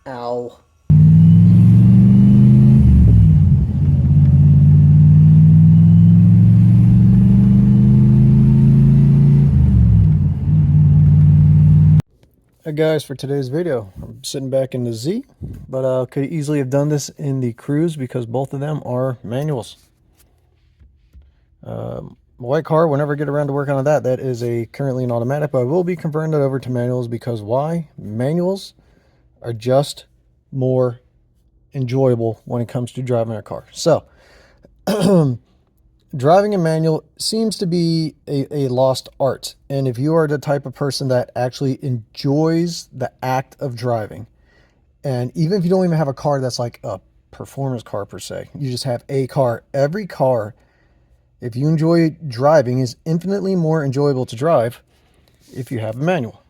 Ow. Hey guys, for today's video, I'm sitting back in the Z, but could easily have done this in the Cruise because both of them are manuals. My white car, whenever I get around to working on that, that is currently an automatic, but I will be converting it over to manuals because why? Manuals are just more enjoyable when it comes to driving a car. So, driving a manual seems to be a lost art. And if you are the type of person that actually enjoys the act of driving, and even if you don't even have a car that's like a performance car per se, you just have a car, every car, if you enjoy driving, is infinitely more enjoyable to drive if you have a manual.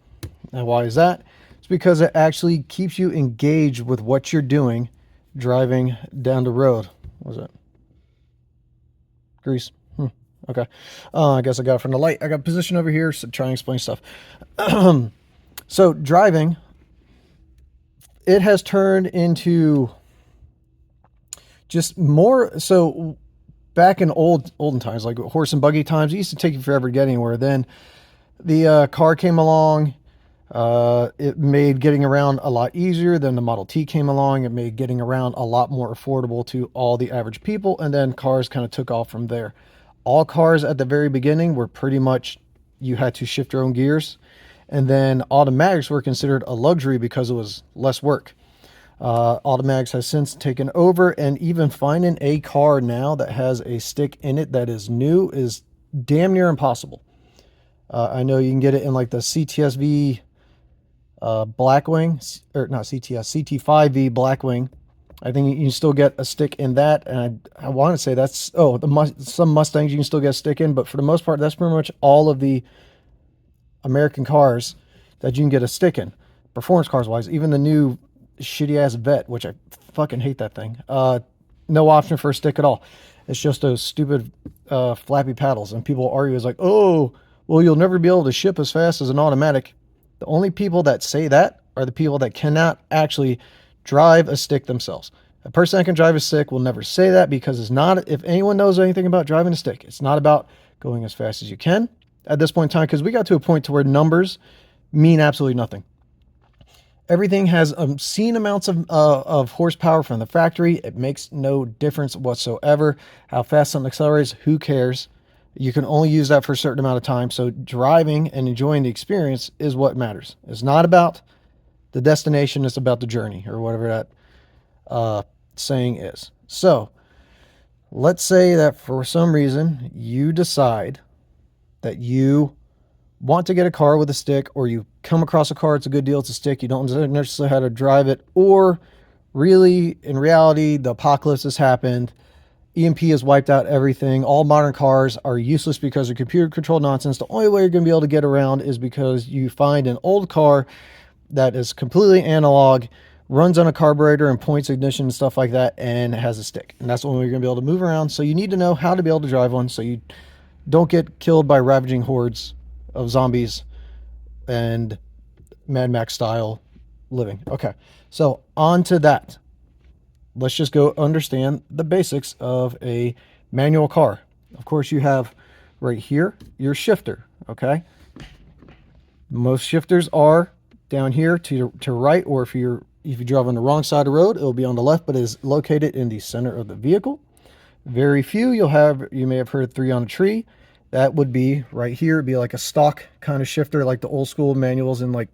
Now, why is that? It's because it actually keeps you engaged with what you're doing driving down the road. What was it? Grease. Okay. I guess I got it from the light. I got position over here, so try and explain stuff. So driving, it has turned into just more. So back in olden times, like horse and buggy times, it used to take you forever to get anywhere. Then the car came along. It made getting around a lot easier. Then the Model T came along. It made getting around a lot more affordable to all the average people. And then cars kind of took off from there. All cars at the very beginning were pretty much, you had to shift your own gears. And then automatics were considered a luxury because it was less work. Automatics has since taken over, and even finding a car now that has a stick in it that is new is damn near impossible. I know you can get it in like the CTSV Blackwing, or not CTS, CT5V Blackwing. I think you can still get a stick in that, and I want to say that's, some Mustangs you can still get a stick in, but for the most part, that's pretty much all of the American cars that you can get a stick in, performance cars wise. Even the new shitty ass Vet, which I fucking hate that thing, no option for a stick at all. It's just those stupid flappy paddles, and people argue is like, oh, well, you'll never be able to ship as fast as an automatic. The only people that say that are the people that cannot actually drive a stick themselves. A person that can drive a stick will never say that, because it's not, if anyone knows anything about driving a stick, it's not about going as fast as you can at this point in time, because we got to a point to where numbers mean absolutely nothing. Everything has obscene amounts of horsepower from the factory. It makes no difference whatsoever. How fast something accelerates, who cares? You can only use that for a certain amount of time. So driving and enjoying the experience is what matters. It's not about the destination, it's about the journey, or whatever that saying is. So let's say that for some reason you decide that you want to get a car with a stick, or you come across a car, it's a good deal, it's a stick, you don't necessarily know how to drive it, or really, in reality, the apocalypse has happened, EMP has wiped out everything, all modern cars are useless because of computer-controlled nonsense. The only way you're going to be able to get around is because you find an old car that is completely analog, runs on a carburetor and points ignition and stuff like that, and has a stick. And that's the only way you're going to be able to move around. So you need to know how to be able to drive one so you don't get killed by ravaging hordes of zombies and Mad Max style living. Okay, so on to that. Let's just go understand the basics of a manual car. Of course, you have right here your shifter. Okay, most shifters are down here to right, or if you drive on the wrong side of the road, it'll be on the left, but it is located in the center of the vehicle. Very few you may have heard 3 on a tree. That would be right here. It'd be like a stock kind of shifter, like the old school manuals, and like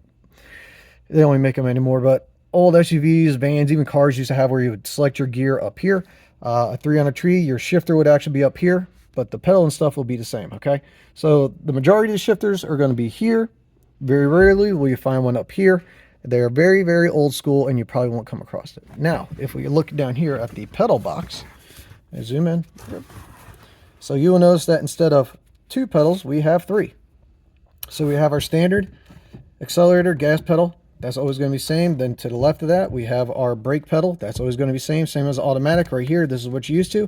they don't even make them anymore, but old SUVs, vans, even cars used to have where you would select your gear up here. A 3 on a tree, your shifter would actually be up here, but the pedal and stuff will be the same. Okay, so the majority of the shifters are going to be here. Very rarely will you find one up here. They're very, very old school, and you probably won't come across it. Now, if we look down here at the pedal box, I zoom in, so you will notice that instead of 2 pedals, we have 3. So we have our standard accelerator, gas pedal. That's always going to be same. Then to the left of that, we have our brake pedal. That's always going to be same as automatic right here. This is what you're used to.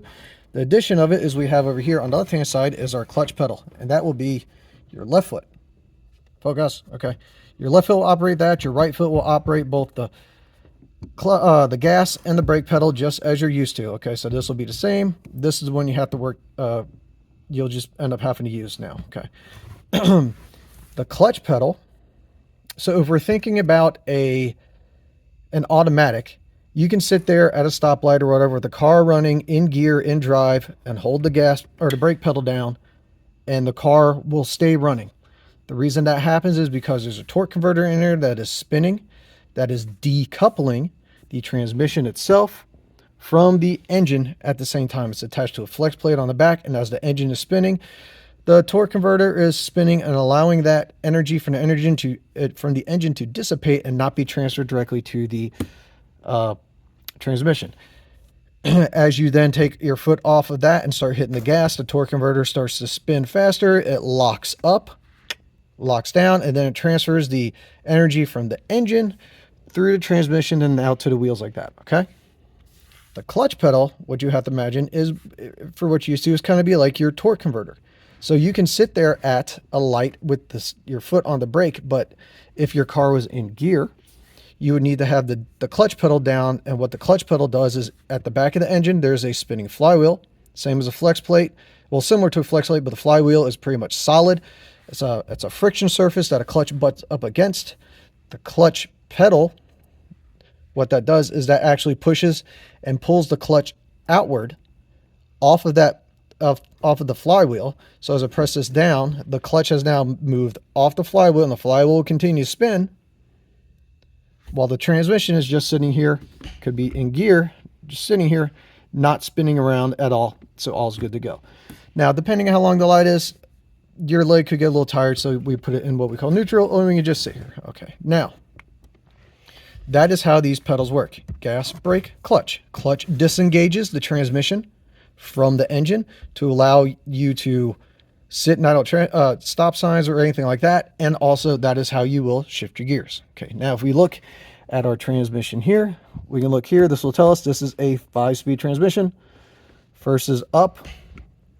The addition of it is we have over here on the left-hand side is our clutch pedal, and that will be your left foot. Focus. Okay. Your left foot will operate that. Your right foot will operate both the the gas and the brake pedal just as you're used to. Okay, so this will be the same. This is when you have to work, you'll just end up having to use now. Okay. The clutch pedal. So if we're thinking about an automatic, you can sit there at a stoplight or whatever with the car running in gear, in drive, and hold the gas or the brake pedal down, and the car will stay running. The reason that happens is because there's a torque converter in there that is spinning, that is decoupling the transmission itself from the engine at the same time. It's attached to a flex plate on the back, and as the engine is spinning, the torque converter is spinning and allowing that energy from the engine to dissipate and not be transferred directly to the transmission. As you then take your foot off of that and start hitting the gas, the torque converter starts to spin faster. It locks up, locks down, and then it transfers the energy from the engine through the transmission and out to the wheels like that. Okay. The clutch pedal, what you have to imagine is, for what you used to, is kind of be like your torque converter. So you can sit there at a light with your foot on the brake, but if your car was in gear, you would need to have the clutch pedal down. And what the clutch pedal does is, at the back of the engine, there's a spinning flywheel, same as a flex plate. Well, similar to a flex plate, but the flywheel is pretty much solid. It's a friction surface that a clutch butts up against. The clutch pedal, what that does is that actually pushes and pulls the clutch outward off of the flywheel. So as I press this down, the clutch has now moved off the flywheel, and the flywheel will continue to spin while the transmission is just sitting here, could be in gear, just sitting here, not spinning around at all. So all's good to go. Now, depending on how long the light is, your leg could get a little tired, so we put it in what we call neutral, or we can just sit here. Okay, now that is how these pedals work. Gas, brake, clutch. Clutch disengages the transmission from the engine to allow you to sit and idle stop signs or anything like that. And also that is how you will shift your gears. Okay, now if we look at our transmission here, we can look here. This will tell us this is a 5-speed transmission. First is up,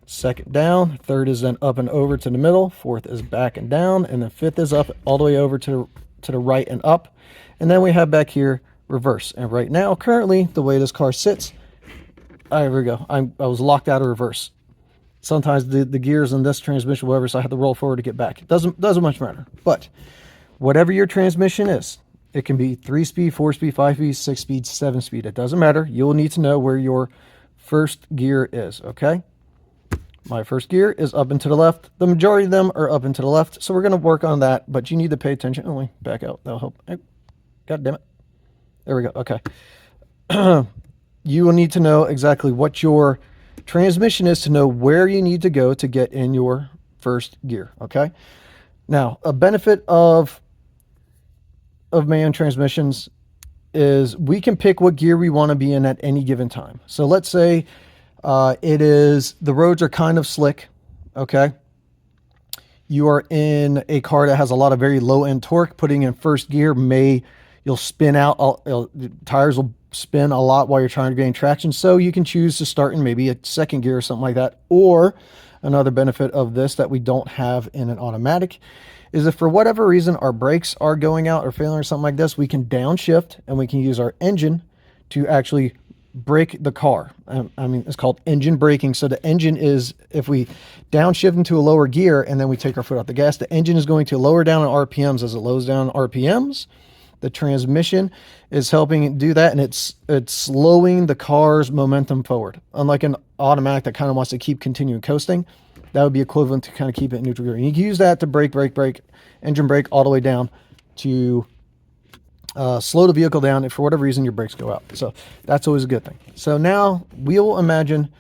second down, third is then up and over to the middle, fourth is back and down, and then fifth is up all the way over to the right and up. And then we have back here reverse. And right now, currently, the way this car sits, there we go. I was locked out of reverse. Sometimes the gears in this transmission, whatever, so I have to roll forward to get back. It doesn't much matter. But whatever your transmission is, it can be 3-speed, 4-speed, 5-speed, 6-speed, 7-speed. It doesn't matter. You'll need to know where your first gear is, okay? My first gear is up and to the left. The majority of them are up and to the left, so we're going to work on that, but you need to pay attention. Oh, wait, back out. That'll help. God damn it. There we go. Okay. You will need to know exactly what your transmission is to know where you need to go to get in your first gear. Okay. Now, a benefit of manual transmissions is we can pick what gear we want to be in at any given time. So let's say the roads are kind of slick. Okay. You are in a car that has a lot of very low end torque. Putting in first gear you'll spin out, tires will spin a lot while you're trying to gain traction. So you can choose to start in maybe a second gear or something like that. Or another benefit of this that we don't have in an automatic is if for whatever reason our brakes are going out or failing or something like this, we can downshift and we can use our engine to actually brake the car. I mean, it's called engine braking. So the engine is, if we downshift into a lower gear and then we take our foot off the gas, the engine is going to lower down on RPMs. As it lowers down RPMs, the transmission is helping do that, and it's slowing the car's momentum forward. Unlike an automatic that kind of wants to keep continuing coasting, that would be equivalent to kind of keep it in neutral gear. And you can use that to brake, engine brake all the way down to slow the vehicle down if for whatever reason your brakes go out. So that's always a good thing. So now we'll imagine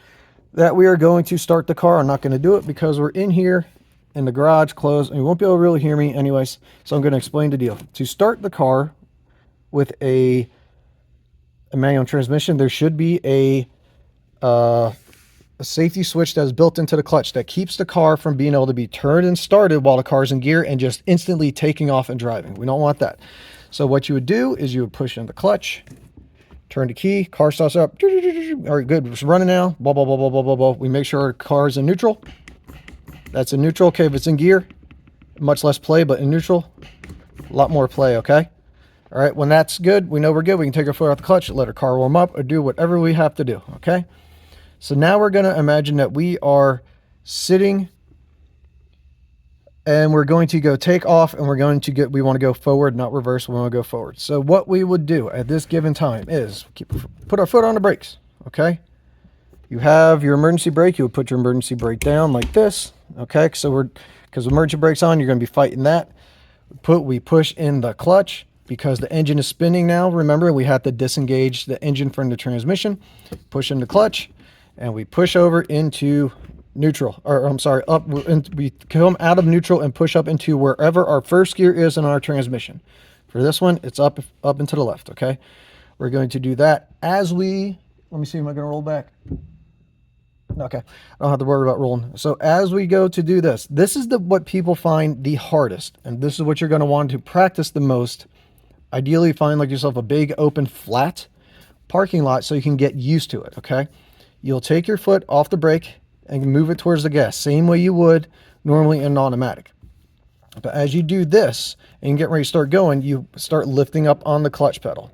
that we are going to start the car. I'm not going to do it because we're in here in the garage closed, and you won't be able to really hear me anyways. So I'm going to explain the deal. To start the car with a manual transmission, there should be a safety switch that is built into the clutch that keeps the car from being able to be turned and started while the car's in gear and just instantly taking off and driving. We don't want that. So what you would do is you would push in the clutch, turn the key, car starts up. All right, good. It's running now. Blah, blah, blah, blah, blah, blah, blah. We make sure our car is in neutral. That's in neutral. Okay, if it's in gear, much less play, but in neutral, a lot more play, okay? All right, when that's good, we know we're good. We can take our foot off the clutch, let our car warm up, or do whatever we have to do, okay? So now we're going to imagine that we are sitting and we're going to go take off, and we want to go forward, not reverse. We want to go forward. So what we would do at this given time is put our foot on the brakes, okay? You have your emergency brake. You would put your emergency brake down like this, okay? So because emergency brake's on, you're going to be fighting that. We push in the clutch because the engine is spinning now. Remember, we have to disengage the engine from the transmission. Push in the clutch, and we push over into neutral, or I'm sorry, up. We come out of neutral and push up into wherever our first gear is in our transmission. For this one, it's up and to the left, okay? We're going to do that as we, let me see, am I going to roll back? Okay, I don't have to worry about rolling. So as we go to do this, this is what people find the hardest, and this is what you're going to want to practice the most. Ideally, find like yourself a big open flat parking lot so you can get used to it, okay? You'll take your foot off the brake and move it towards the gas, same way you would normally in an automatic. But as you do this and get ready to start going, you start lifting up on the clutch pedal.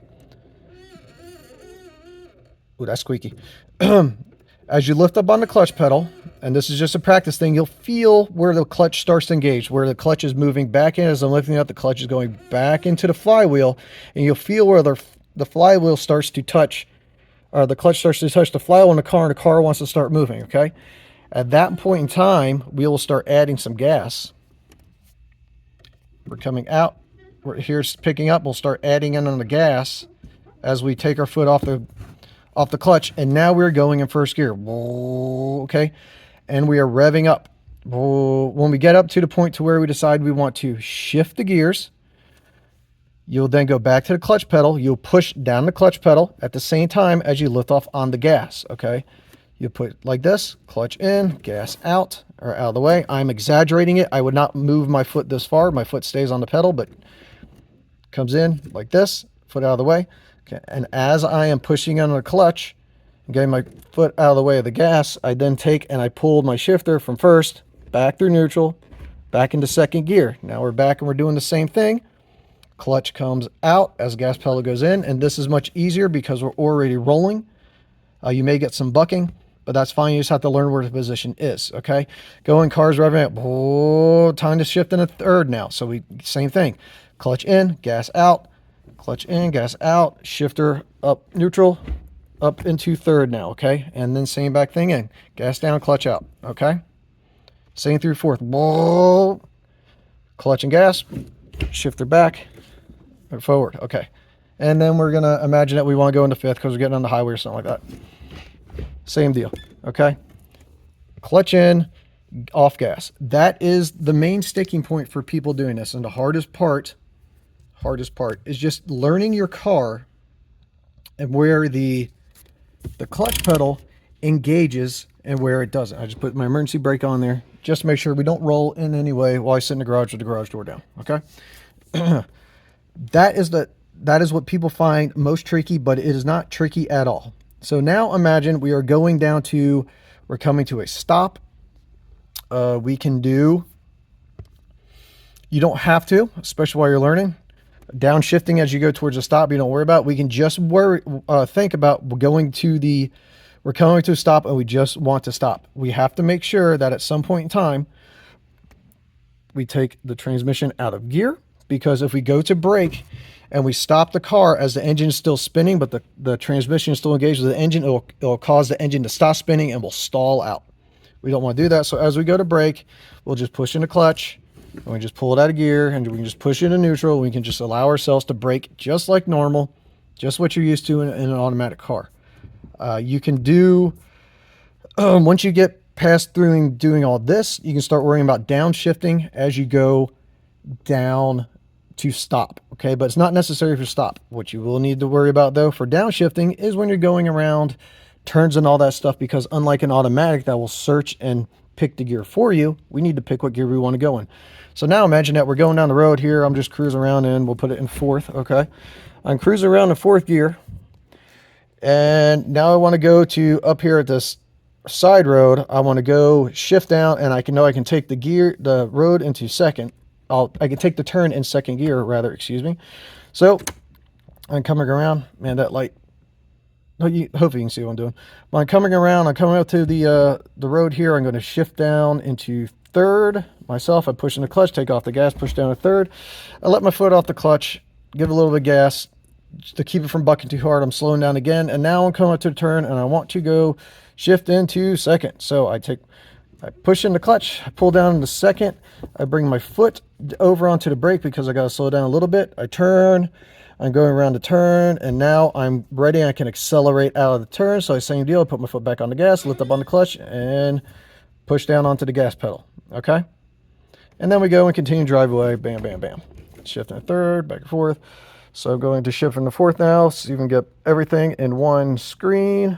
Ooh, that's squeaky. As you lift up on the clutch pedal, and this is just a practice thing, you'll feel where the clutch starts to engage, where the clutch is moving back in. As I'm lifting up, the clutch is going back into the flywheel, and you'll feel where the flywheel starts to touch, or the clutch starts to touch the flywheel in the car, and the car wants to start moving, okay? At that point in time, we will start adding some gas. We're coming out. We're here's picking up. We'll start adding in on the gas as we take our foot off the clutch, and now we're going in first gear. Okay, and we are revving up. When we get up to the point to where we decide we want to shift the gears, you'll then go back to the clutch pedal. You'll push down the clutch pedal at the same time as you lift off on the gas, okay? You put like this, clutch in, gas out, or out of the way. I'm exaggerating it. I would not move my foot this far. My foot stays on the pedal, but comes in like this, foot out of the way. Okay, and as I am pushing on the clutch and getting my foot out of the way of the gas, I then take and I pull my shifter from first, back through neutral, back into second gear. Now we're back and we're doing the same thing. Clutch comes out as gas pedal goes in, and this is much easier because we're already rolling. You may get some bucking, but that's fine. You just have to learn where the position is, okay? Going, cars revving up. Oh, time to shift in a third now. So same thing. Clutch in, gas out. Clutch in, gas out, shifter up neutral, up into third now, okay? And then same back thing in. Gas down, clutch out, okay? Same through fourth. Whoa. Clutch and gas, shifter back, or forward, okay. And then we're going to imagine that we want to go into fifth because we're getting on the highway or something like that. Same deal, okay? Clutch in, off gas. That is the main sticking point for people doing this, and the hardest part is just learning your car and where the clutch pedal engages and where it doesn't. I just put my emergency brake on there just to make sure we don't roll in any way while I sit in the garage with the garage door down, okay? That is what people find most tricky, but it is not tricky at all. So now imagine we are going down to, we're coming to a stop. We can do, you don't have to, especially while you're learning. Downshifting as you go towards a stop, you don't worry about. We can just think about we're coming to a stop and we just want to stop. We have to make sure that at some point in time, we take the transmission out of gear, because if we go to brake and we stop the car as the engine is still spinning, but the transmission is still engaged with the engine, it'll cause the engine to stop spinning and will stall out. We don't want to do that. So as we go to brake, we'll just push in the clutch, and we just pull it out of gear, and we can just push it into neutral. We can just allow ourselves to brake just like normal, just what you're used to in an automatic car. You can do, once you get past through doing all this, you can start worrying about downshifting as you go down to stop, okay? But it's not necessary for stop. What you will need to worry about, though, for downshifting is when you're going around turns and all that stuff, because unlike an automatic that will search and pick the gear for you, we need to pick what gear we want to go in. So now imagine that we're going down the road here. I'm just cruising around, and we'll put it in fourth, okay? I'm cruising around in fourth gear, and now I want to go to up here at this side road. I want to go shift down, and I can take the road into second. I can take the turn in second gear, rather, excuse me. So I'm coming around, man, that light. Hopefully you can see what I'm doing. When I'm coming around, I'm coming up to the road here. I'm going to shift down into third myself. I push in the clutch, take off the gas, push down to third. I let my foot off the clutch, give a little bit of gas to keep it from bucking too hard. I'm slowing down again, and now I'm coming up to the turn, and I want to go shift into second. So I push in the clutch, I pull down into second. I bring my foot over onto the brake because I got to slow down a little bit. I turn. I'm going around the turn, and now I'm ready. I can accelerate out of the turn. So same deal. I put my foot back on the gas, lift up on the clutch, and push down onto the gas pedal. Okay? And then we go and continue to drive away. Bam, bam, bam. Shifting to third, back and forth. So I'm going to shift into fourth now, so you can get everything in one screen.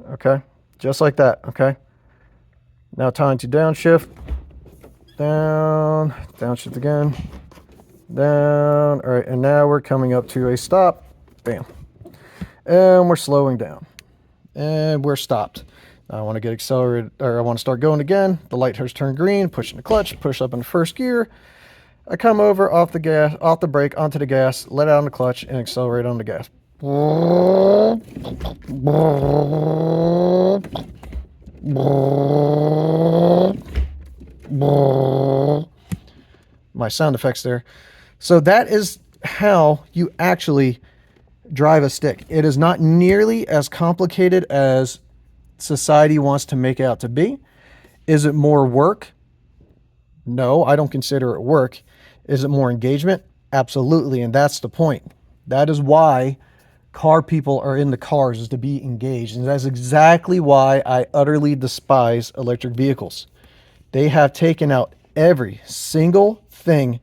Okay? Just like that. Okay? Now time to downshift. Down. Downshift again. Down. All right, and now we're coming up to a stop. Bam. And we're slowing down. And we're stopped. I want to get accelerated, or I want to start going again. The light has turned green, pushing the clutch, push up in first gear. I come over off the gas, off the brake, onto the gas, let out on the clutch, and accelerate on the gas. My sound effects there. So that is how you actually drive a stick. It is not nearly as complicated as society wants to make it out to be. Is it more work? No, I don't consider it work. Is it more engagement? Absolutely, and that's the point. That is why car people are in the cars, is to be engaged. And that's exactly why I utterly despise electric vehicles. They have taken out every single thing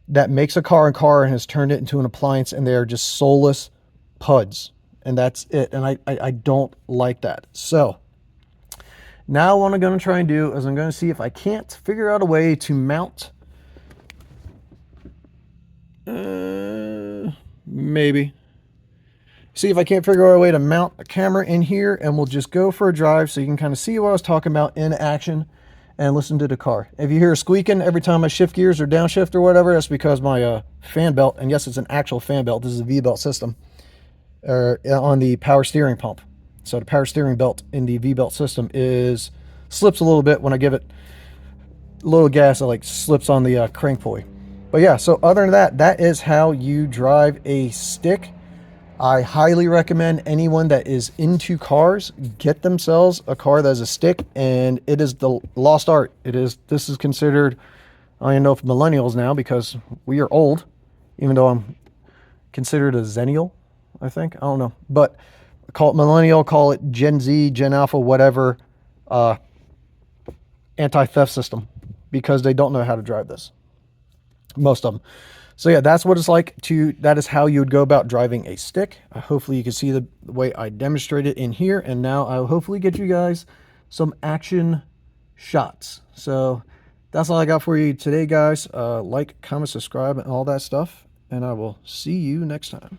that makes a car and has turned it into an appliance, and they are just soulless puds. And that's it. And I don't like that. So now what I'm going to try and do is I'm going to see if I can't figure out a way to mount. Maybe. See if I can't figure out a way to mount a camera in here, and we'll just go for a drive so you can kind of see what I was talking about in action and listen to the car. If you hear a squeaking every time I shift gears or downshift or whatever, that's because my fan belt, and yes, it's an actual fan belt. This is a V-belt system on the power steering pump. So the power steering belt in the V-belt system slips a little bit when I give it a little gas. It like slips on the crank pulley. But yeah, so other than that, that is how you drive a stick. I highly recommend anyone that is into cars get themselves a car that has a stick, and it is the lost art. This is considered, I don't even know if millennials now, because we are old, even though I'm considered a zennial, I think. I don't know. But call it millennial, call it Gen Z, Gen Alpha, whatever, anti-theft system, because they don't know how to drive this. Most of them. So yeah, that's what it's like that is how you would go about driving a stick. Hopefully you can see the way I demonstrated in here, and now I'll hopefully get you guys some action shots. So that's all I got for you today, guys. Like, comment, subscribe, and all that stuff, and I will see you next time.